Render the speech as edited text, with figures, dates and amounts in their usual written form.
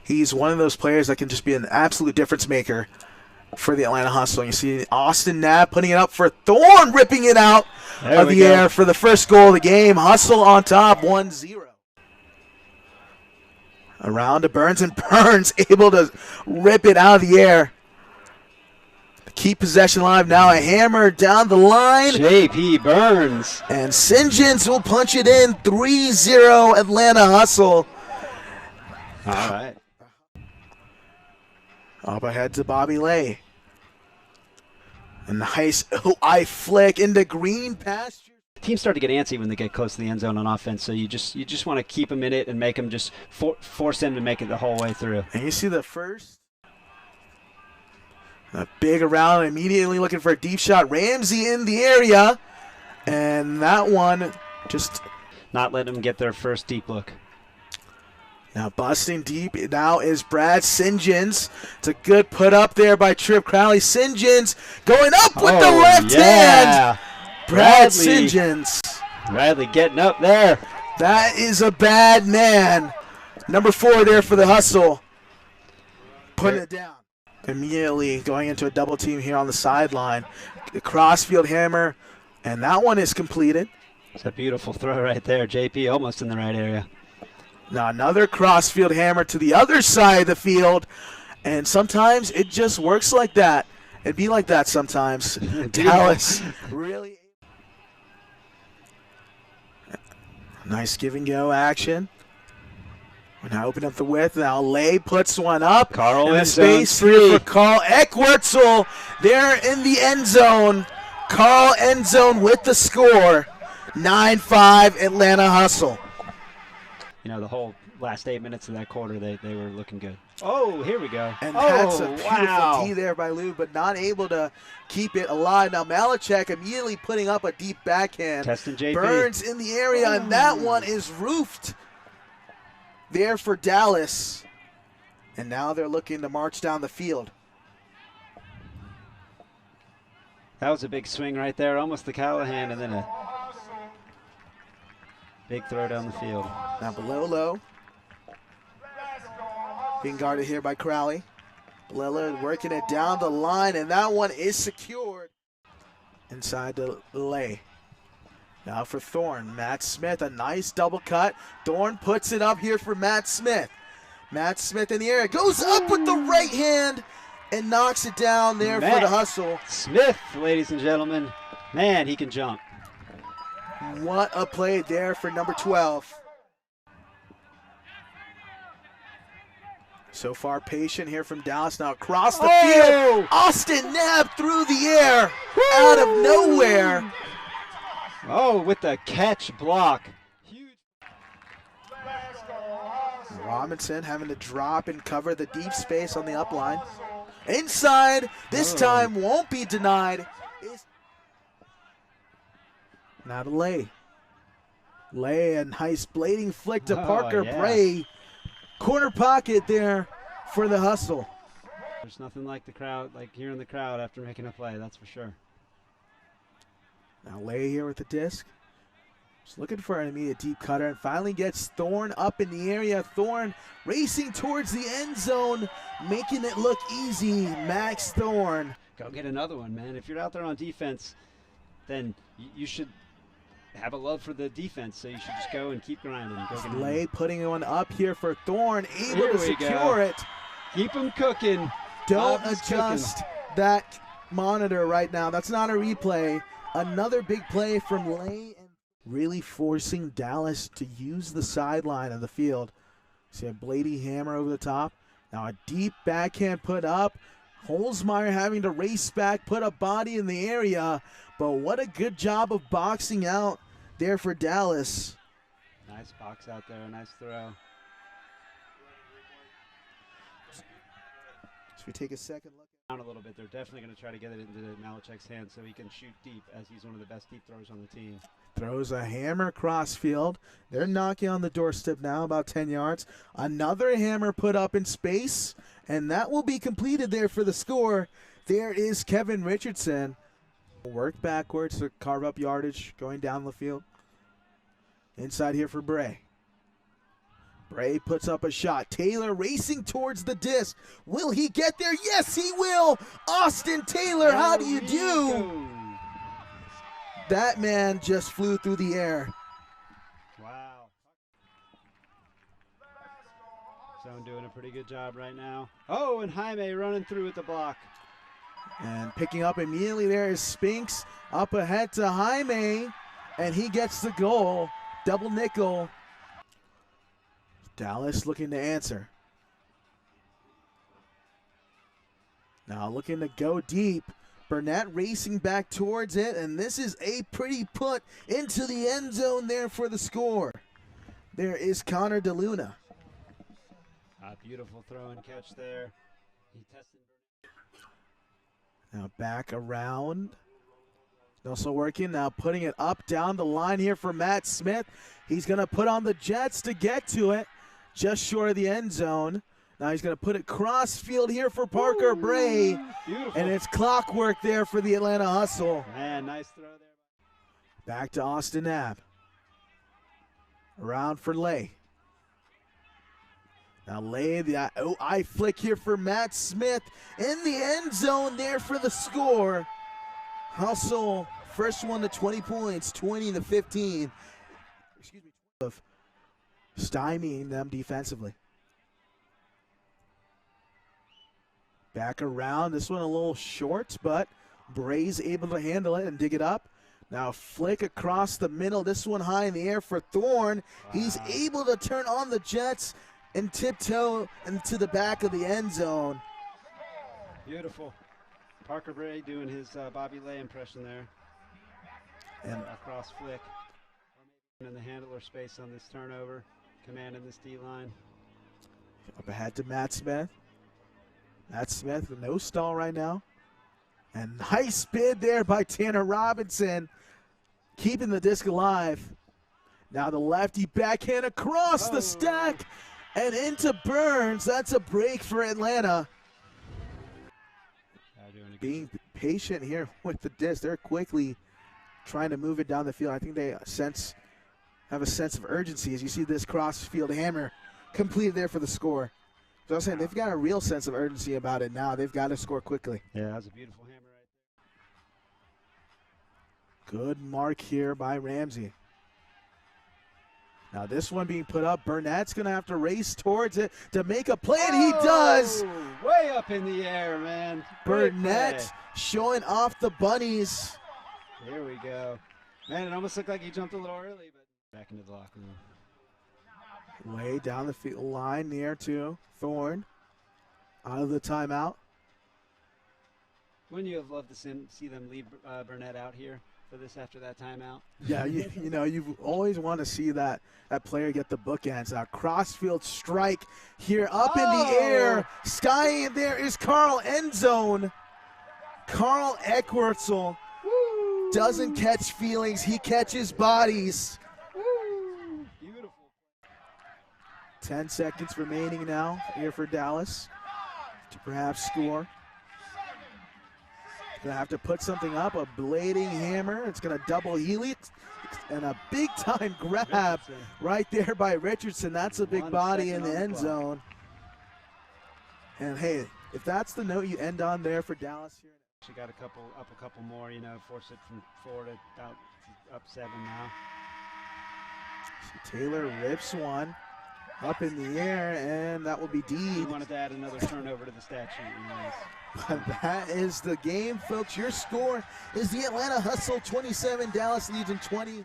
He's one of those players that can just be an absolute difference maker for the Atlanta Hustle. You see Austin Knapp putting it up for Thorn, ripping it out of the air for the first goal of the game. Hustle on top, 1-0. Around to Burns, and Burns able to rip it out of the air. Keep possession alive now. A hammer down the line. J.P. Burns. And Sinjins will punch it in. 3-0 Atlanta Hustle. All right. Up ahead to Bobby Lay. A nice eye flick into green pasture. Teams start to get antsy when they get close to the end zone on offense, so you just want to keep them in it and make them just force them to make it the whole way through. And you see the first. A big around, immediately looking for a deep shot. Ramsey in the area. And that one just not letting them get their first deep look. Now busting deep now is Brad Sinjins. It's a good put up there by Trip Crowley. Sinjins going up with the left hand. Brad Sinjins. Bradley getting up there. That is a bad man. Number 4 there for the Hustle. Putting it down. Immediately going into a double team here on the sideline. Crossfield hammer, and that one is completed. It's a beautiful throw right there. JP almost in the right area. Now another crossfield hammer to the other side of the field, and sometimes it just works like that. It'd be like that sometimes. Dallas really. Nice give and go action. We're now open up the width. Now Lay puts one up. Carl in the space here for Carl Eckwurzel there in the end zone. Carl end zone with the score. 9-5 Atlanta Hustle. You know, the whole last 8 minutes of that quarter, they were looking good. Oh, here we go. And that's a beautiful D there by Lou, but not able to keep it alive. Now Malachek immediately putting up a deep backhand. Testing JP. Burns in the area, and that one is roofed there for Dallas. And now they're looking to march down the field. That was a big swing right there, almost the Callahan, and then a big throw down the field. Now Bololo being guarded here by Crowley. Bololo working it down the line, and that one is secured inside the Lay. Now for Thorn, Matt Smith, a nice double cut. Thorn puts it up here for Matt Smith. Matt Smith in the area, goes up with the right hand and knocks it down there for the Hustle. Smith, ladies and gentlemen. Man, he can jump. What a play there for number 12. So far patient here from Dallas. Now across the field. Austin Knapp through the air. Out of nowhere. Oh, with the catch block. Huge. Robinson having to drop and cover the deep space on the upline. Inside, this time won't be denied. Now to Lay. Lay, a nice blading flick to Parker Bray. Corner pocket there for the Hustle. There's nothing like the crowd, like hearing the crowd after making a play, that's for sure. Now Lay here with the disc. Just looking for an immediate deep cutter, and finally gets Thorn up in the area. Thorn racing towards the end zone, making it look easy. Max Thorn. Go get another one, man. If you're out there on defense, then you should have a love for the defense, so you should just go and keep grinding. Lay putting one up here for Thorn, able to secure it. Keep him cooking. Don't adjust that monitor right now. That's not a replay. Another big play from Lay, and really forcing Dallas to use the sideline of the field. See a blading hammer over the top. Now a deep backhand put up. Holzmeyer having to race back, put a body in the area. But what a good job of boxing out there for Dallas. Nice box out there, nice throw. So we take a second look. Down a little bit. They're definitely going to try to get it into Malachek's hands so he can shoot deep, as he's one of the best deep throwers on the team. Throws a hammer crossfield. They're knocking on the doorstep now, about 10 yards. Another hammer put up in space, and that will be completed there for the score. There is Kevin Richardson. Work backwards to carve up yardage going down the field. Inside here for Bray. Bray puts up a shot. Taylor racing towards the disc. Will he get there? Yes, he will. Austin Taylor, how do you do? That man just flew through the air. Wow. Zone doing a pretty good job right now. Oh, and Jaime running through with the block. And picking up immediately there is Spinks. Up ahead to Jaime. And he gets the goal. Double nickel. Dallas looking to answer. Now looking to go deep. Burnett racing back towards it, and this is a pretty put into the end zone there for the score. There is Connor DeLuna. A beautiful throw and catch there. He tested. Now back around. Also working, now putting it up down the line here for Matt Smith. He's going to put on the Jets to get to it, just short of the end zone. Now he's going to put it cross field here for Parker Bray. Beautiful. And it's clockwork there for the Atlanta Hustle. Man, nice throw there. Back to Austin Ave. Around for Lay. Now Lay, the eye flick here for Matt Smith. In the end zone there for the score. Hustle, first one to 20 points, 20-15. Excuse me, of stymieing them defensively. Back around, this one a little short, but Bray's able to handle it and dig it up. Now flick across the middle, this one high in the air for Thorne. Wow. He's able to turn on the Jets and tiptoe into the back of the end zone. Beautiful. Parker Bray doing his Bobby Lay impression there. And a cross flick. In the handler space on this turnover. Commanding this D-line. Up ahead to Matt Smith. Matt Smith with no stall right now. And nice bid there by Tanner Robinson. Keeping the disc alive. Now the lefty backhand across the stack. And into Burns. That's a break for Atlanta. Being patient here with the disc. They're quickly trying to move it down the field. I think they have a sense of urgency as you see this cross-field hammer completed there for the score. So I was saying they've got a real sense of urgency about it now. They've got to score quickly. Yeah, that's a beautiful hammer right there. Good mark here by Ramsey. Now this one being put up. Burnett's going to have to race towards it to make a play, and he does. Way up in the air, man. Burnett showing off the bunnies. Here we go. Man, it almost looked like he jumped a little early, but back into the locker room. Way down the field line near to Thorne. Out of the timeout. Wouldn't you have loved to see them leave Burnett out here for this after that timeout? Yeah, you know, you always want to see that player get the bookends. A crossfield strike here up in the air. Sky in there is Carl end zone. Carl Eckwurzel doesn't catch feelings. He catches bodies. Beautiful. 10 seconds remaining now here for Dallas to perhaps score. Gonna have to put something up, a blading hammer. It's gonna double heel it, and a big time grab right there by Richardson. That's a big body in the end zone. And hey, if that's the note you end on there for Dallas here. She got a couple more, you know, force it from 4 to about up 7 now. So Taylor rips one up in the air, and that will be D. He wanted to add another turnover to the stat sheet. But that is the game, folks. Your score is the Atlanta Hustle 27, Dallas Legion 20.